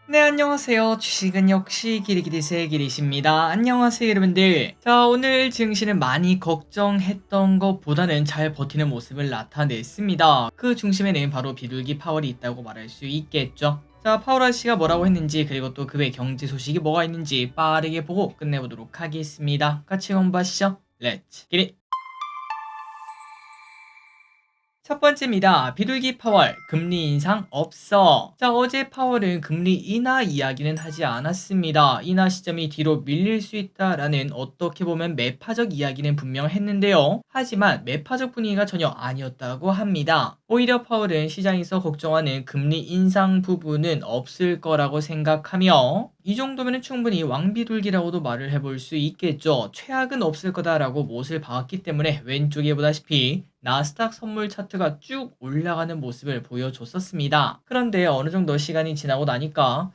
네, 안녕하세요. 주식은 역시 기리기리세 기리십니다. 안녕하세요, 여러분들. 자, 오늘 증시는 많이 걱정했던 것보다는 잘 버티는 모습을 나타냈습니다. 그 중심에는 바로 비둘기 파월이 있다고 말할 수 있겠죠. 자, 파월 아저씨가 뭐라고 했는지, 그리고 또 그 외 경제 소식이 뭐가 있는지 빠르게 보고 끝내보도록 하겠습니다. 같이 공부하시죠. 렛츠 기릿! 첫 번째입니다. 비둘기 파월, 금리 인상 없어. 자, 어제 파월은 금리 인하 이야기는 하지 않았습니다. 인하 시점이 뒤로 밀릴 수 있다라는 어떻게 보면 매파적 이야기는 분명 했는데요. 하지만 매파적 분위기가 전혀 아니었다고 합니다. 오히려 파월은 시장에서 걱정하는 금리 인상 부분은 없을 거라고 생각하며 이 정도면 충분히 왕비둘기라고도 말을 해볼 수 있겠죠. 최악은 없을 거다라고 못을 박았기 때문에 왼쪽에 보다시피 나스닥 선물 차트가 쭉 올라가는 모습을 보여줬었습니다. 그런데 어느 정도 시간이 지나고 나니까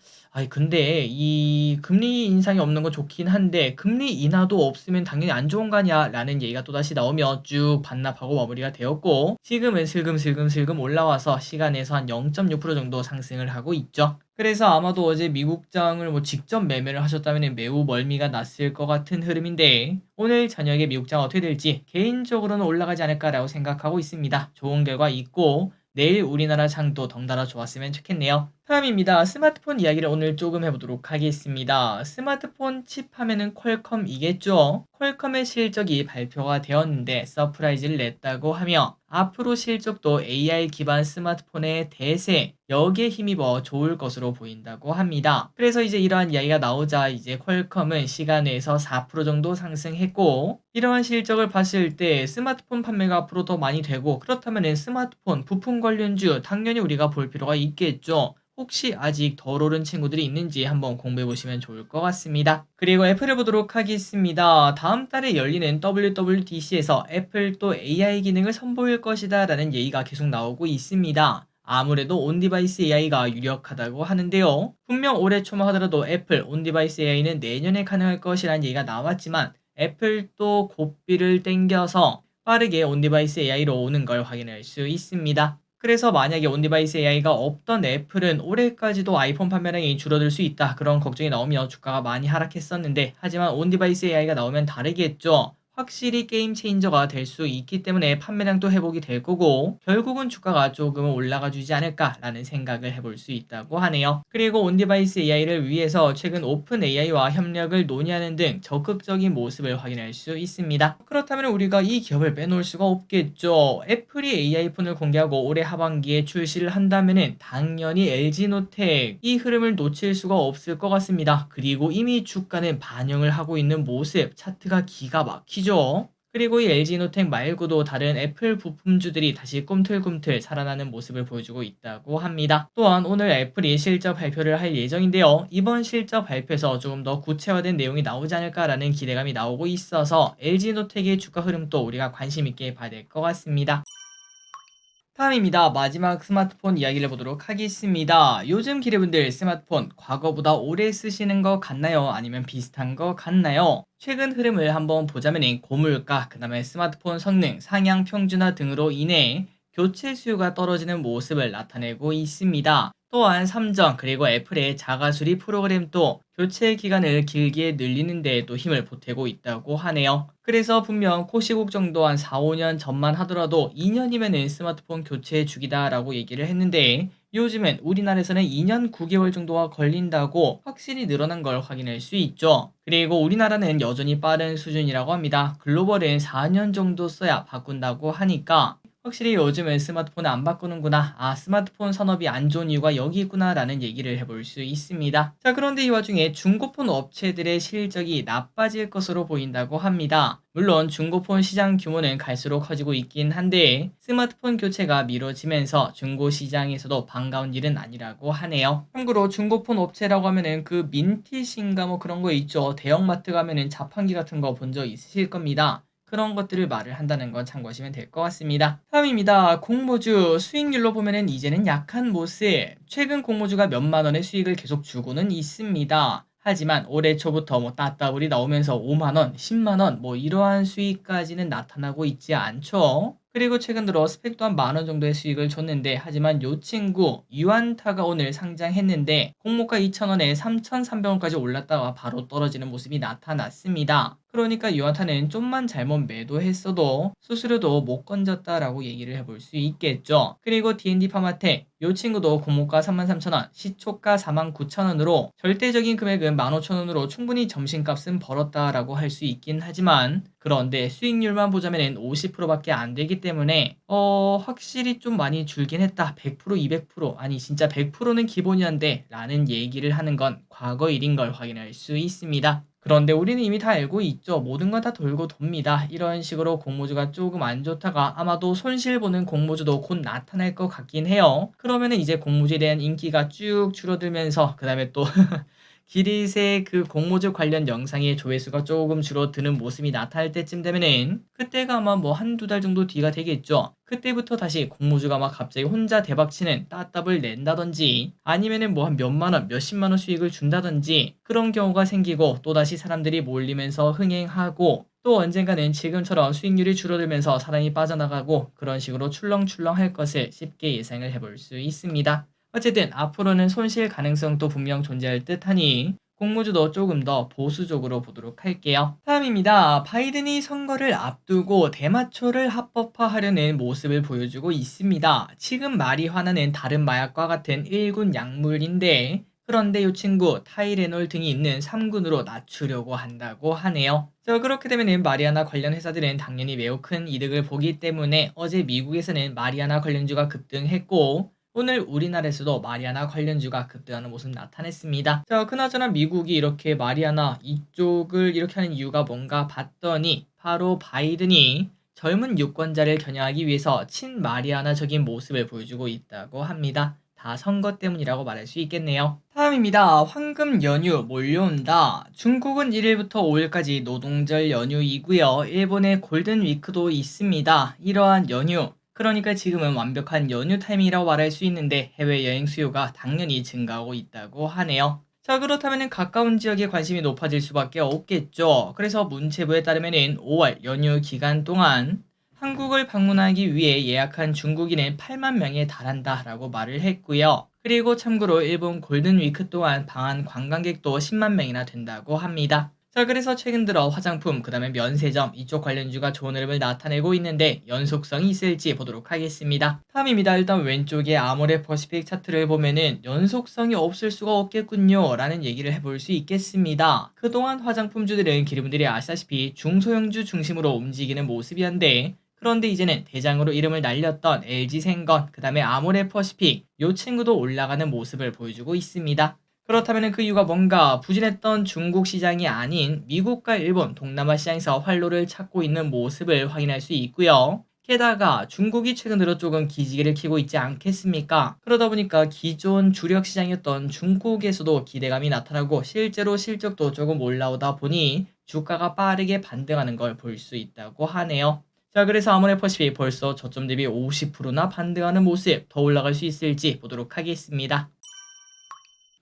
근데 이 금리 인상이 없는 건 좋긴 한데 금리 인하도 없으면 당연히 안 좋은 거 아니야 라는 얘기가 또다시 나오며 쭉 반납하고 마무리가 되었고, 지금은 슬금슬금 올라와서 시간에서 한 0.6% 정도 상승을 하고 있죠. 그래서 아마도 어제 미국장을 직접 매매를 하셨다면 매우 멀미가 났을 것 같은 흐름인데, 오늘 저녁에 미국장 어떻게 될지 개인적으로는 올라가지 않을까라고 생각하고 있습니다. 좋은 결과 있고 내일 우리나라 장도 덩달아 좋았으면 좋겠네요. 다음입니다. 스마트폰 이야기를 오늘 조금 해보도록 하겠습니다. 스마트폰 칩 하면은 퀄컴이겠죠. 퀄컴의 실적이 발표가 되었는데 서프라이즈를 냈다고 하며 앞으로 실적도 AI 기반 스마트폰의 대세, 여기에 힘입어 좋을 것으로 보인다고 합니다. 그래서 이제 이러한 이야기가 나오자 이제 퀄컴은 시간 외에서 4% 정도 상승했고, 이러한 실적을 봤을 때 스마트폰 판매가 앞으로 더 많이 되고, 그렇다면 스마트폰 부품 관련주 당연히 우리가 볼 필요가 있겠죠. 혹시 아직 덜 오른 친구들이 있는지 한번 공부해 보시면 좋을 것 같습니다. 그리고 애플을 보도록 하겠습니다. 다음 달에 열리는 WWDC에서 애플 또 AI 기능을 선보일 것이다 라는 얘기가 계속 나오고 있습니다. 아무래도 온디바이스 AI가 유력하다고 하는데요. 분명 올해 초만 하더라도 애플 온디바이스 AI는 내년에 가능할 것이라는 얘기가 나왔지만 애플도 고삐를 땡겨서 빠르게 온디바이스 AI로 오는 걸 확인할 수 있습니다. 그래서 만약에 온디바이스 AI가 없던 애플은 올해까지도 아이폰 판매량이 줄어들 수 있다, 그런 걱정이 나오며 주가가 많이 하락했었는데, 하지만 온디바이스 AI가 나오면 다르겠죠. 확실히 게임 체인저가 될 수 있기 때문에 판매량도 회복이 될 거고 결국은 주가가 조금은 올라가 주지 않을까라는 생각을 해볼 수 있다고 하네요. 그리고 온디바이스 AI를 위해서 최근 오픈 AI와 협력을 논의하는 등 적극적인 모습을 확인할 수 있습니다. 그렇다면 우리가 이 기업을 빼놓을 수가 없겠죠. 애플이 AI폰을 공개하고 올해 하반기에 출시를 한다면 당연히 LG노텍 이 흐름을 놓칠 수가 없을 것 같습니다. 그리고 이미 주가는 반영을 하고 있는 모습, 차트가 기가 막히죠. 그리고 이 LG노텍 말고도 다른 애플 부품주들이 다시 꿈틀꿈틀 살아나는 모습을 보여주고 있다고 합니다. 또한 오늘 애플이 실적 발표를 할 예정인데요. 이번 실적 발표에서 조금 더 구체화된 내용이 나오지 않을까라는 기대감이 나오고 있어서 LG노텍의 주가 흐름도 우리가 관심 있게 봐야 될 것 같습니다. 다음입니다. 마지막 스마트폰 이야기를 보도록 하겠습니다. 요즘 기대분들 스마트폰 과거보다 오래 쓰시는 거 같나요? 아니면 비슷한 거 같나요? 최근 흐름을 한번 보자면 고물가, 그 다음에 스마트폰 성능, 상향 평준화 등으로 인해 교체 수요가 떨어지는 모습을 나타내고 있습니다. 또한 삼성 그리고 애플의 자가수리 프로그램도 교체 기간을 길게 늘리는 데에도 힘을 보태고 있다고 하네요. 그래서 분명 코시국 정도 한 4, 5년 전만 하더라도 2년이면은 스마트폰 교체 주기다라고 얘기를 했는데, 요즘엔 우리나라에서는 2년 9개월 정도가 걸린다고 확실히 늘어난 걸 확인할 수 있죠. 그리고 우리나라는 여전히 빠른 수준이라고 합니다. 글로벌은 4년 정도 써야 바꾼다고 하니까 확실히 요즘은 스마트폰을 안 바꾸는구나, 스마트폰 산업이 안 좋은 이유가 여기 있구나 라는 얘기를 해볼 수 있습니다. 자, 그런데 이 와중에 중고폰 업체들의 실적이 나빠질 것으로 보인다고 합니다. 물론 중고폰 시장 규모는 갈수록 커지고 있긴 한데 스마트폰 교체가 미뤄지면서 중고 시장에서도 반가운 일은 아니라고 하네요. 참고로 중고폰 업체라고 하면은 그 민티신가 그런 거 있죠. 대형마트 가면은 자판기 같은 거 본 적 있으실 겁니다. 그런 것들을 말을 한다는 건 참고하시면 될 것 같습니다. 다음입니다. 공모주 수익률로 보면은 이제는 약한 모습. 최근 공모주가 몇만 원의 수익을 계속 주고는 있습니다. 하지만 올해 초부터 따따블이 나오면서 5만원, 10만원 이러한 수익까지는 나타나고 있지 않죠. 그리고 최근 들어 스펙 또한 10,000원 정도의 수익을 줬는데, 하지만 요 친구 유안타가 오늘 상장했는데 공모가 2,000원에 3,300원까지 올랐다가 바로 떨어지는 모습이 나타났습니다. 그러니까 유안타는 좀만 잘못 매도했어도 수수료도 못 건졌다라고 얘기를 해볼 수 있겠죠. 그리고 D&D 파마텍 요 친구도 공모가 33,000원, 시초가 49,000원으로 절대적인 금액은 15,000원으로 충분히 점심값은 벌었다라고 할 수 있긴 하지만, 그런데 수익률만 보자면 50%밖에 안 되기 때문에 확실히 좀 많이 줄긴 했다. 100%, 200%, 아니 진짜 100%는 기본이었는데 라는 얘기를 하는 건 과거 일인 걸 확인할 수 있습니다. 그런데 우리는 이미 다 알고 있죠. 모든 건 다 돌고 돕니다. 이런 식으로 공모주가 조금 안 좋다가 아마도 손실 보는 공모주도 곧 나타날 것 같긴 해요. 그러면은 이제 공모주에 대한 인기가 쭉 줄어들면서 그 다음에 또 기릿의 그 공모주 관련 영상의 조회수가 조금 줄어드는 모습이 나타날 때쯤 되면은, 그때가 아마 뭐 한두 달 정도 뒤가 되겠죠. 그때부터 다시 공모주가 막 갑자기 혼자 대박치는 따따블 낸다든지, 아니면은 뭐 한 몇만원, 몇십만원 수익을 준다든지 그런 경우가 생기고, 또다시 사람들이 몰리면서 흥행하고, 또 언젠가는 지금처럼 수익률이 줄어들면서 사람이 빠져나가고, 그런 식으로 출렁출렁 할 것을 쉽게 예상을 해볼 수 있습니다. 어쨌든 앞으로는 손실 가능성도 분명 존재할 듯하니 공모주도 조금 더 보수적으로 보도록 할게요. 다음입니다. 바이든이 선거를 앞두고 대마초를 합법화하려는 모습을 보여주고 있습니다. 지금 마리화나는 다른 마약과 같은 1군 약물인데, 그런데 이 친구 타이레놀 등이 있는 3군으로 낮추려고 한다고 하네요. 그렇게 되면 마리아나 관련 회사들은 당연히 매우 큰 이득을 보기 때문에 어제 미국에서는 마리아나 관련주가 급등했고, 오늘 우리나라에서도 마리아나 관련주가 급등하는 모습 나타냈습니다. 그나저나 미국이 이렇게 마리아나 이쪽을 이렇게 하는 이유가 뭔가 봤더니, 바로 바이든이 젊은 유권자를 겨냥하기 위해서 친마리아나적인 모습을 보여주고 있다고 합니다. 다 선거 때문이라고 말할 수 있겠네요. 다음입니다. 황금 연휴 몰려온다. 중국은 1일부터 5일까지 노동절 연휴이고요. 일본의 골든 위크도 있습니다. 이러한 연휴, 그러니까 지금은 완벽한 연휴 타이밍이라고 말할 수 있는데, 해외여행 수요가 당연히 증가하고 있다고 하네요. 그렇다면 가까운 지역에 관심이 높아질 수밖에 없겠죠. 그래서 문체부에 따르면 5월 연휴 기간 동안 한국을 방문하기 위해 예약한 중국인은 8만 명에 달한다라고 말을 했고요. 그리고 참고로 일본 골든위크 동안 방한 관광객도 10만 명이나 된다고 합니다. 그래서 최근 들어 화장품, 그 다음에 면세점 이쪽 관련주가 좋은 흐름을 나타내고 있는데 연속성이 있을지 보도록 하겠습니다. 다음입니다. 일단 왼쪽에 아모레퍼시픽 차트를 보면은 연속성이 없을 수가 없겠군요 라는 얘기를 해볼 수 있겠습니다. 그동안 화장품주들은 기르분들이 아시다시피 중소형주 중심으로 움직이는 모습이었는데, 그런데 이제는 대장으로 이름을 날렸던 LG생건, 그 다음에 아모레퍼시픽 요 친구도 올라가는 모습을 보여주고 있습니다. 그렇다면 그 이유가 뭔가, 부진했던 중국 시장이 아닌 미국과 일본, 동남아 시장에서 활로를 찾고 있는 모습을 확인할 수 있고요. 게다가 중국이 최근 들어 조금 기지개를 켜고 있지 않겠습니까? 그러다 보니까 기존 주력 시장이었던 중국에서도 기대감이 나타나고 실제로 실적도 조금 올라오다 보니 주가가 빠르게 반등하는 걸 볼 수 있다고 하네요. 그래서 아모레퍼시픽 벌써 저점 대비 50%나 반등하는 모습, 더 올라갈 수 있을지 보도록 하겠습니다.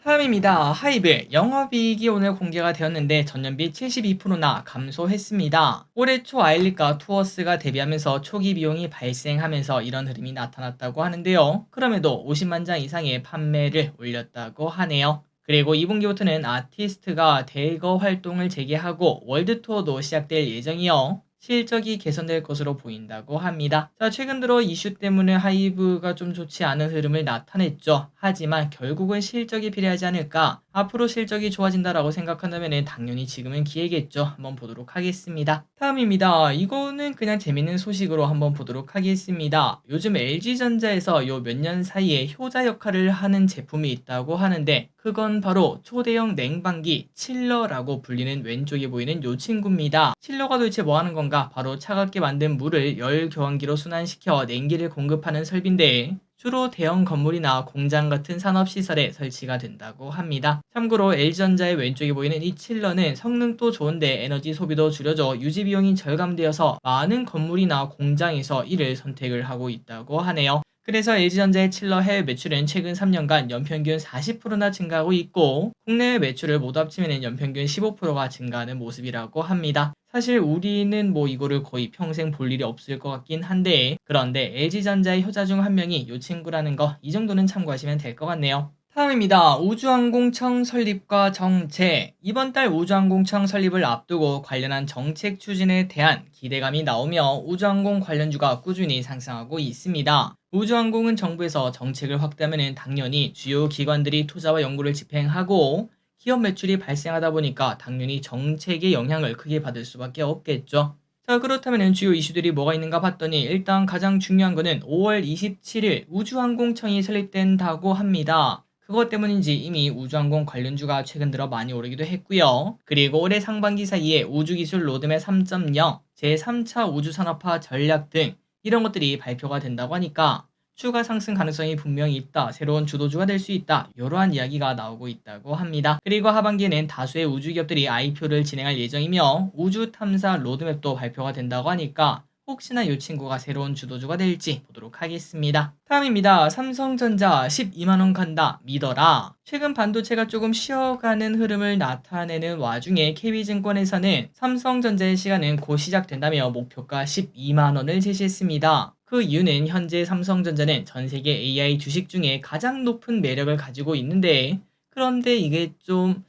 다음입니다. 하이브 영업이익이 오늘 공개가 되었는데 전년비 72%나 감소했습니다. 올해 초 아일리카 투어스가 데뷔하면서 초기 비용이 발생하면서 이런 흐름이 나타났다고 하는데요. 그럼에도 50만 장 이상의 판매를 올렸다고 하네요. 그리고 2분기부터는 아티스트가 대거 활동을 재개하고 월드 투어도 시작될 예정이요. 실적이 개선될 것으로 보인다고 합니다. 최근 들어 이슈 때문에 하이브가 좀 좋지 않은 흐름을 나타냈죠. 하지만 결국은 실적이 필요하지 않을까? 앞으로 실적이 좋아진다라고 생각한다면 당연히 지금은 기회겠죠. 한번 보도록 하겠습니다. 다음입니다. 이거는 그냥 재밌는 소식으로 한번 보도록 하겠습니다. 요즘 LG전자에서 요 몇 년 사이에 효자 역할을 하는 제품이 있다고 하는데, 그건 바로 초대형 냉방기 칠러라고 불리는 왼쪽에 보이는 요 친구입니다. 칠러가 도대체 뭐 하는 건가? 바로 차갑게 만든 물을 열 교환기로 순환시켜 냉기를 공급하는 설비인데, 주로 대형 건물이나 공장 같은 산업시설에 설치가 된다고 합니다. 참고로 LG전자의 왼쪽에 보이는 이 칠러는 성능도 좋은데 에너지 소비도 줄여져 유지비용이 절감되어서 많은 건물이나 공장에서 이를 선택을 하고 있다고 하네요. 그래서 LG전자의 칠러 해외 매출은 최근 3년간 연평균 40%나 증가하고 있고 국내외 매출을 모두 합치면 연평균 15%가 증가하는 모습이라고 합니다. 사실 우리는 뭐 이거를 거의 평생 볼 일이 없을 것 같긴 한데 그런데 LG전자의 효자 중 한 명이 이 친구라는 거 이 정도는 참고하시면 될 것 같네요. 다음입니다. 우주항공청 설립과 정책. 이번 달 우주항공청 설립을 앞두고 관련한 정책 추진에 대한 기대감이 나오며 우주항공 관련주가 꾸준히 상승하고 있습니다. 우주항공은 정부에서 정책을 확대하면 당연히 주요 기관들이 투자와 연구를 집행하고 기업 매출이 발생하다 보니까 당연히 정책의 영향을 크게 받을 수밖에 없겠죠. 자, 그렇다면 주요 이슈들이 뭐가 있는가 봤더니 일단 가장 중요한 거는 5월 27일 우주항공청이 설립된다고 합니다. 그것 때문인지 이미 우주항공 관련주가 최근 들어 많이 오르기도 했고요. 그리고 올해 상반기 사이에 우주기술 로드맵 3.0, 제3차 우주산업화 전략 등 이런 것들이 발표가 된다고 하니까 추가 상승 가능성이 분명히 있다. 새로운 주도주가 될 수 있다. 이러한 이야기가 나오고 있다고 합니다. 그리고 하반기에는 다수의 우주기업들이 IPO를 진행할 예정이며 우주 탐사 로드맵도 발표가 된다고 하니까 혹시나 이 친구가 새로운 주도주가 될지 보도록 하겠습니다. 다음입니다. 삼성전자 12만원 간다 믿어라. 최근 반도체가 조금 쉬어가는 흐름을 나타내는 와중에 KB증권에서는 삼성전자의 시간은 곧 시작된다며 목표가 12만원을 제시했습니다. 그 이유는 현재 삼성전자는 전세계 AI 주식 중에 가장 높은 매력을 가지고 있는데 그런데 이게 좀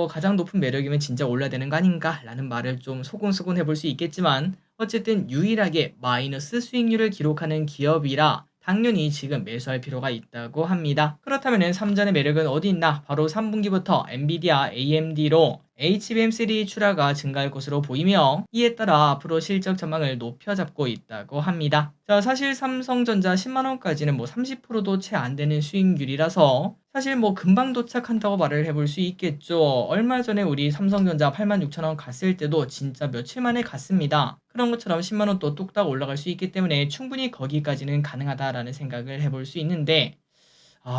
가장 높은 매력이면 진짜 올라야 되는 거 아닌가? 라는 말을 좀 소곤소곤 해볼 수 있겠지만 어쨌든 유일하게 마이너스 수익률을 기록하는 기업이라 당연히 지금 매수할 필요가 있다고 합니다. 그렇다면 삼전의 매력은 어디 있나? 바로 3분기부터 엔비디아, AMD로 HBM3 출하가 증가할 것으로 보이며 이에 따라 앞으로 실적 전망을 높여잡고 있다고 합니다. 자, 사실 삼성전자 10만원까지는 뭐 30%도 채 안 되는 수익률이라서 사실 뭐 금방 도착한다고 말을 해볼 수 있겠죠. 얼마 전에 우리 삼성전자 86,000원 갔을 때도 진짜 며칠 만에 갔습니다. 그런 것처럼 10만원 또 뚝딱 올라갈 수 있기 때문에 충분히 거기까지는 가능하다라는 생각을 해볼 수 있는데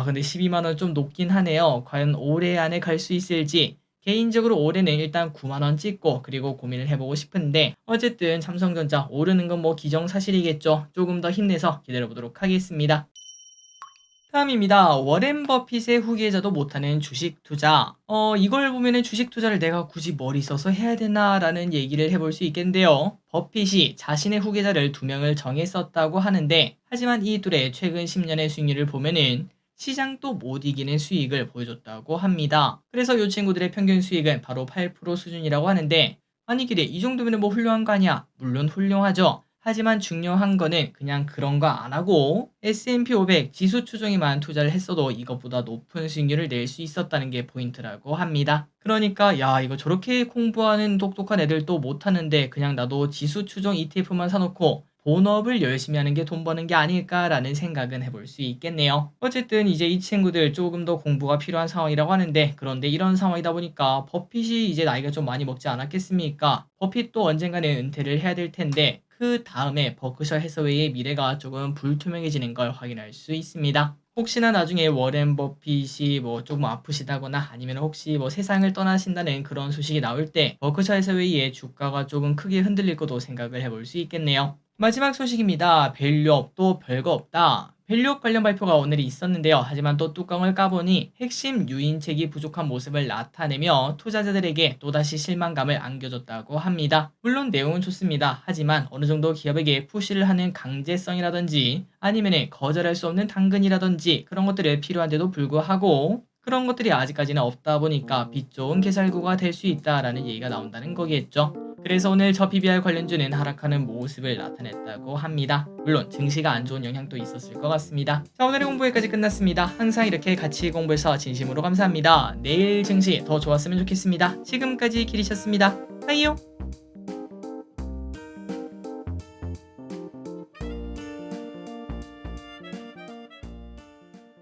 근데 12만원 좀 높긴 하네요. 과연 올해 안에 갈 수 있을지 개인적으로 올해는 일단 9만원 찍고 그리고 고민을 해보고 싶은데 어쨌든 삼성전자 오르는 건 뭐 기정사실이겠죠. 조금 더 힘내서 기다려보도록 하겠습니다. 다음입니다. 워렌 버핏의 후계자도 못하는 주식 투자. 이걸 보면은 주식 투자를 내가 굳이 머리 써서 해야 되나라는 얘기를 해볼 수 있겠는데요. 버핏이 자신의 후계자를 2명을 정했었다고 하는데 하지만 이 둘의 최근 10년의 수익률을 보면은 시장도 못 이기는 수익을 보여줬다고 합니다. 그래서 이 친구들의 평균 수익은 바로 8% 수준이라고 하는데 아니 그래 이 정도면 뭐 훌륭한 거 아니야? 물론 훌륭하죠. 하지만 중요한 거는 그냥 그런 거 안 하고 S&P 500 지수 추종에만 투자를 했어도 이것보다 높은 수익률을 낼 수 있었다는 게 포인트라고 합니다. 그러니까 야 이거 저렇게 공부하는 똑똑한 애들도 못하는데 그냥 나도 지수 추종 ETF만 사놓고 본업을 열심히 하는 게 돈 버는 게 아닐까라는 생각은 해볼 수 있겠네요. 어쨌든 이제 이 친구들 조금 더 공부가 필요한 상황이라고 하는데 그런데 이런 상황이다 보니까 버핏이 이제 나이가 좀 많이 먹지 않았겠습니까? 버핏도 언젠가는 은퇴를 해야 될 텐데 그 다음에 버크셔 해서웨이의 미래가 조금 불투명해지는 걸 확인할 수 있습니다. 혹시나 나중에 워렌 버핏이 뭐 조금 아프시다거나 아니면 혹시 뭐 세상을 떠나신다는 그런 소식이 나올 때 버크셔 해서웨이의 주가가 조금 크게 흔들릴 것도 생각을 해볼 수 있겠네요. 마지막 소식입니다. 밸류업도 별거 없다. 밸류업 관련 발표가 오늘 있었는데요. 하지만 또 뚜껑을 까보니 핵심 유인책이 부족한 모습을 나타내며 투자자들에게 또다시 실망감을 안겨줬다고 합니다. 물론 내용은 좋습니다. 하지만 어느 정도 기업에게 푸시를 하는 강제성이라든지 아니면 거절할 수 없는 당근이라든지 그런 것들이 필요한데도 불구하고 그런 것들이 아직까지는 없다 보니까 빛 좋은 개살구가 될 수 있다라는 얘기가 나온다는 거겠죠. 그래서 오늘 저 PBR 관련주는 하락하는 모습을 나타냈다고 합니다. 물론 증시가 안 좋은 영향도 있었을 것 같습니다. 자, 오늘의 공부 여기까지 끝났습니다. 항상 이렇게 같이 공부해서 진심으로 감사합니다. 내일 증시 더 좋았으면 좋겠습니다. 지금까지 길이셨습니다. 하이요.